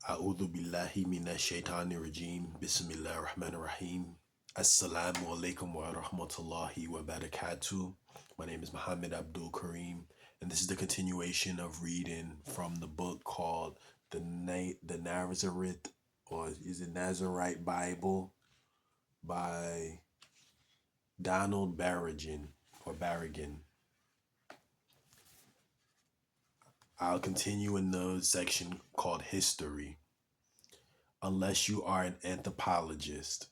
A'udhu billahi minash shaitani rajim. Bismillah ar-Rahman ar-Rahim. Assalamu alaikum wa rahmatullahi wa barakatuh. My name is Muhammad Abdul-Kareem, and this is the continuation of reading from the book called the Nazarite, or is it Nazarite Bible, by Donald Berrigan or Berrigan. I'll continue in the section called History, unless you are an anthropologist.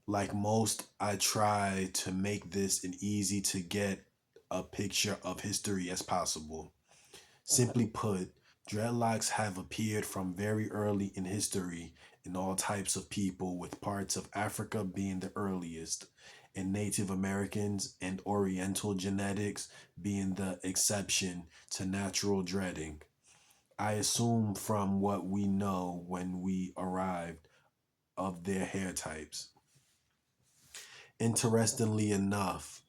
Like most, I try to make this an easy to get a picture of history as possible. Simply put, dreadlocks have appeared from very early in history in all types of people, with parts of Africa being the earliest, and Native Americans and Oriental genetics being the exception to natural dreading. I assume from what we know when we arrived of their hair types. Interestingly enough,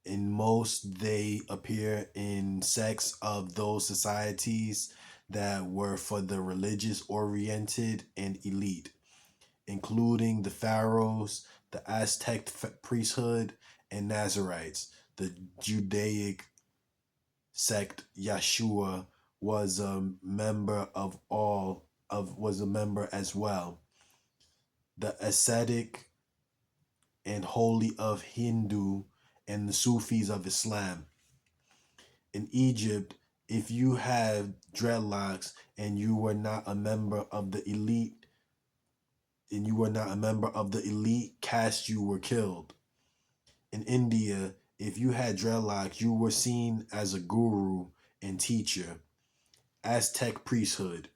in most they appear in sects of those societies that were for the religious oriented and elite, including the pharaohs, the Aztec priesthood, and Nazarites. The Judaic sect Yeshua was a member of all of was a member as well. The ascetic and holy of Hindu and the Sufis of Islam. In Egypt, if you had dreadlocks and you were not a member of the elite, caste, you were killed. In India, if you had dreadlocks, you were seen as a guru and teacher. Aztec priesthood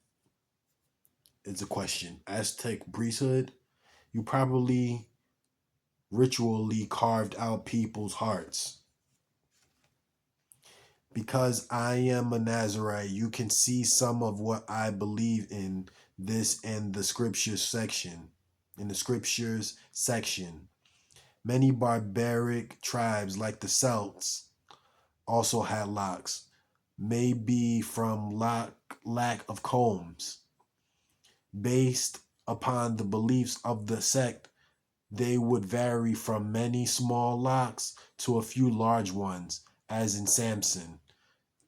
is a question. Aztec priesthood, you probably ritually carved out people's hearts. Because I am a Nazarite, you can see some of what I believe in this in the scriptures section. Many barbaric tribes like the Celts also had locks, maybe from lack of combs. Based upon the beliefs of the sect, they would vary from many small locks to a few large ones, as in Samson,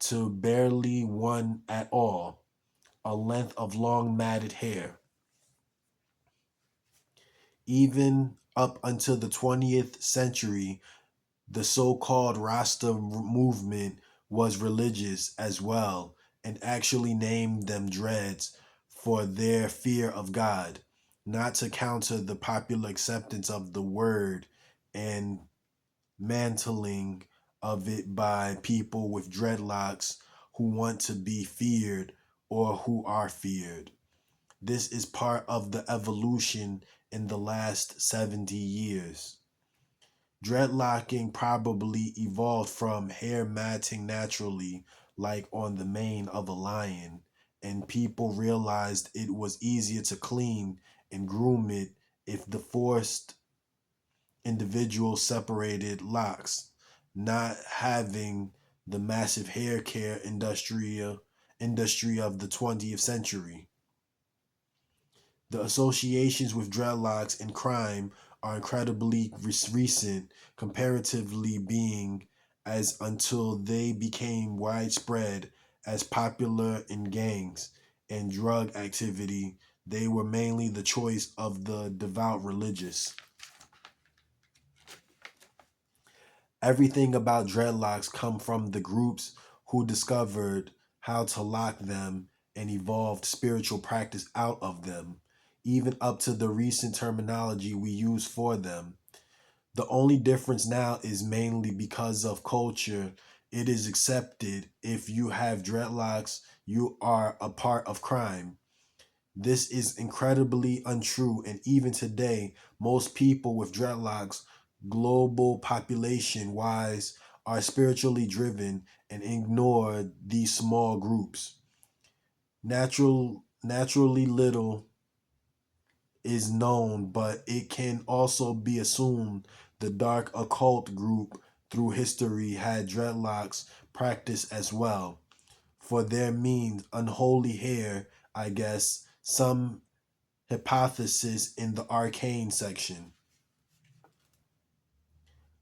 to barely one at all, a length of long matted hair. Even up until the 20th century, the so-called Rasta movement was religious as well, and actually named them dreads for their fear of God, not to counter the popular acceptance of the word and mantling of it by people with dreadlocks who want to be feared or who are feared. This is part of the evolution in the last 70 years. Dreadlocking probably evolved from hair matting naturally, like on the mane of a lion, and people realized it was easier to clean and groom it if the forced individual separated locks, not having the massive hair care industry of the 20th century. The associations with dreadlocks and crime are incredibly recent, comparatively being as until they became widespread as popular in gangs and drug activity, they were mainly the choice of the devout religious. Everything about dreadlocks come from the groups who discovered how to lock them and evolved spiritual practice out of them, even up to the recent terminology we use for them. The only difference now is mainly because of culture. It is accepted if you have dreadlocks, you are a part of crime. This is incredibly untrue, and even today, most people with dreadlocks, global population wise, are spiritually driven and ignore these small groups. Naturally little is known, but it can also be assumed the dark occult group through history had dreadlocks practice as well. for their means unholy hair, I guess, some hypothesis in the arcane section.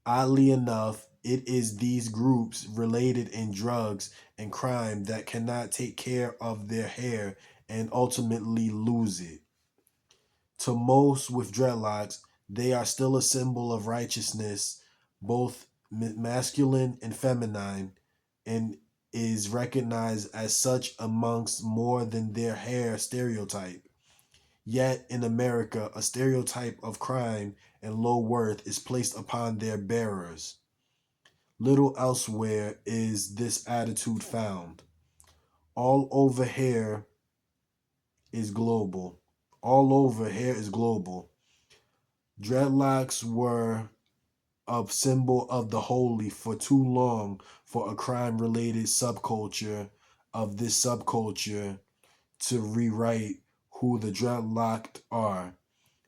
Oddly enough, it is these groups related in drugs and crime that cannot take care of their hair and ultimately lose it. To most with dreadlocks, they are still a symbol of righteousness, both masculine and feminine, and is recognized as such amongst more than their hair stereotype. Yet in America, a stereotype of crime and low worth is placed upon their bearers. Little elsewhere is this attitude found. All over hair is global. All over hair is global. Dreadlocks were a symbol of the holy for too long for a crime related subculture of this subculture to rewrite who the dreadlocked are.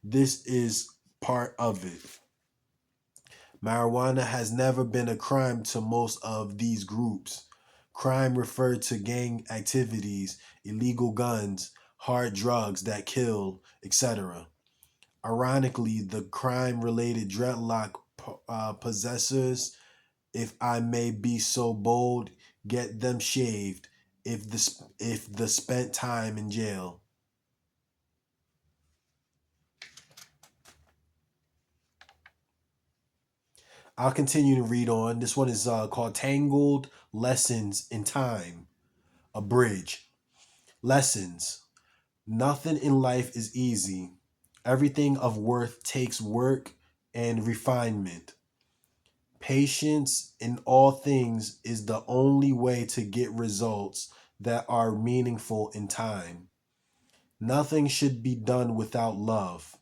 This is part of it. Marijuana has never been a crime to most of these groups. Crime referred to gang activities, illegal guns, hard drugs that kill, etc. Ironically, the crime related dreadlock possessors, if I may be so bold, get them shaved if the spent time in jail. I'll continue to read on. This one is called Tangled Lessons in Time. A bridge. Lessons. Nothing in life is easy. Everything of worth takes work and refinement. Patience in all things is the only way to get results that are meaningful in time. Nothing should be done without love.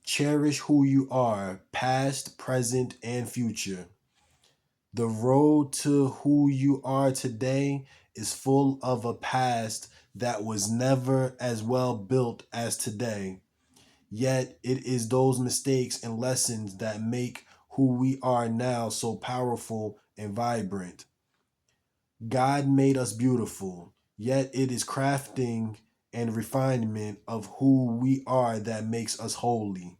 Cherish who you are, past, present, and future. The road to who you are today is full of a past that was never as well built as today. Yet it is those mistakes and lessons that make who we are now so powerful and vibrant. God made us beautiful, yet it is crafting and refinement of who we are that makes us holy.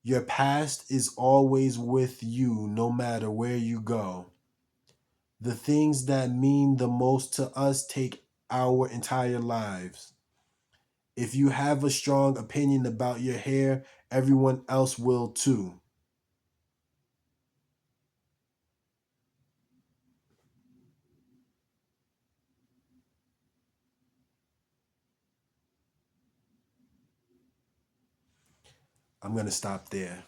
Your past is always with you no matter where you go. The things that mean the most to us take our entire lives. If you have a strong opinion about your hair, everyone else will too. I'm going to stop there.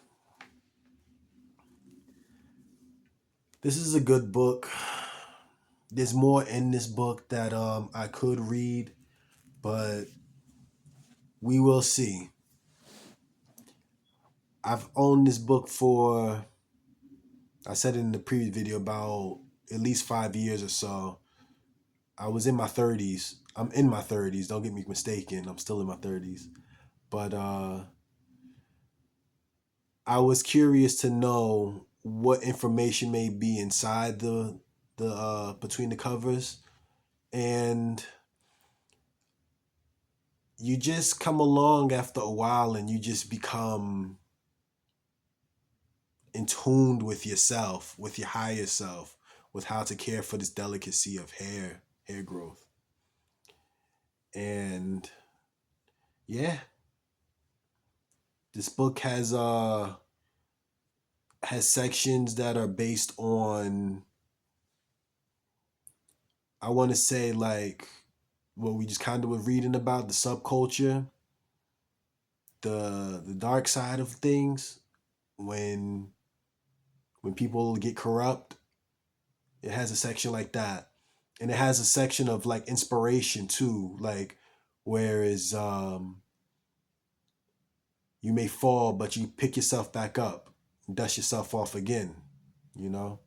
This is a good book. There's more in this book that I could read, but we will see. I've owned this book for, I said it in the previous video, about at least 5 years or so. I was in my 30s. I'm in my 30s. Don't get me mistaken. I'm still in my 30s. But I was curious to know what information may be inside the between the covers, and you just come along after a while and you just become in tuned with yourself, with your higher self, with how to care for this delicacy of hair growth. And yeah, this book has sections that are based on, I want to say, like what we just kind of were reading about, the subculture, the dark side of things, when people get corrupt. It has a section like that. And it has a section of like inspiration too, like whereas you may fall but you pick yourself back up, dust yourself off again, you know.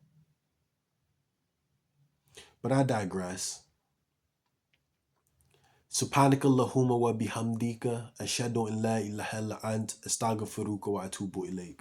But I digress. Subhanaka Allahumma wa bihamdika ashhadu an la ilaha illa ant astaghfiruka wa atubu ilayk.